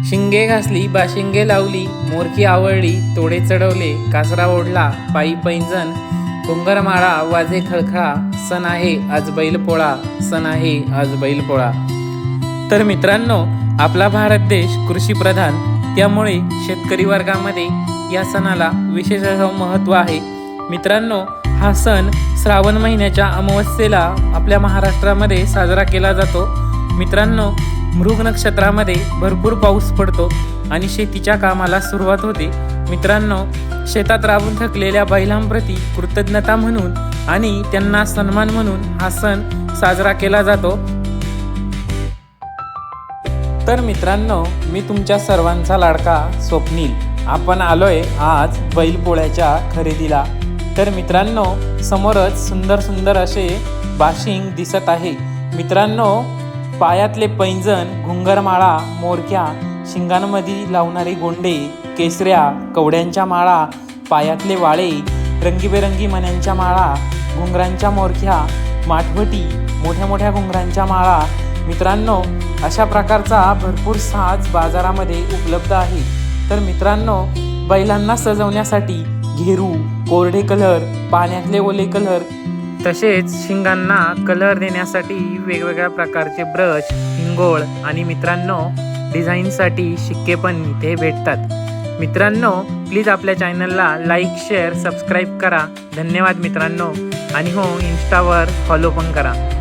शिंगे घासली बाशिंगे लावली, मोरकी आवळली तोडे चढवले, कासरा ओढला पायी पैंजण, घुंगरमाळा वाजे खळखळा, सण आहे आज बैलपोळा, सण आहे आज बैलपोळा. तर मित्रांनो, आपला भारत देश कृषीप्रधान, त्यामुळे शेतकरी वर्गामध्ये या सणाला विशेष असं महत्त्व आहे. मित्रांनो, हा सण श्रावण महिन्याच्या अमावस्येला आपल्या महाराष्ट्रामध्ये साजरा केला जातो. मित्रांनो, मृग नक्षत्रामध्ये भरपूर पाऊस पडतो आणि शेतीच्या कामाला सुरुवात होते. मित्रांनो, शेतात राबून थकलेल्या बैलांप्रती कृतज्ञता म्हणून आणि त्यांना सन्मान म्हणून हा सण साजरा केला जातो. तर मित्रांनो, मी तुमच्या सर्वांचा लाडका स्वप्नील. आपण आलोय आज बैलपोळ्याच्या खरेदीला. तर मित्रांनो, समोरच सुंदर सुंदर असे बाशिंग दिसत आहे. मित्रांनो, पायातले पैंजण, घुंगरमाळा, मोरक्या, शिंगांमध्ये लावणारे गोंडे, केसऱ्या, कवड्यांच्या माळा, पायातले वाळे, रंगीबेरंगी मण्यांच्या माळा, घुंगरांच्या मोरक्या, माठवटी, मोठ्या मोठ्या घुंगरांच्या माळा. मित्रांनो, अशा प्रकारचा भरपूर साज बाजारामध्ये उपलब्ध आहे. तर मित्रांनो, बैलांना सजवण्यासाठी घेरू, कोरडे कलर, पाण्यातले ओले कलर, तसेच शिंगांना कलर देण्यासाठी वेगवेगळ्या प्रकारचे ब्रश, हिंगोळ आणि मित्रांनो डिझाईनसाठी शिक्के पण इथे भेटतात. मित्रांनो, प्लीज आपल्या चॅनलला लाईक, शेअर, सबस्क्राईब करा. धन्यवाद मित्रांनो. आणि हो, इन्स्टावर फॉलो पण करा.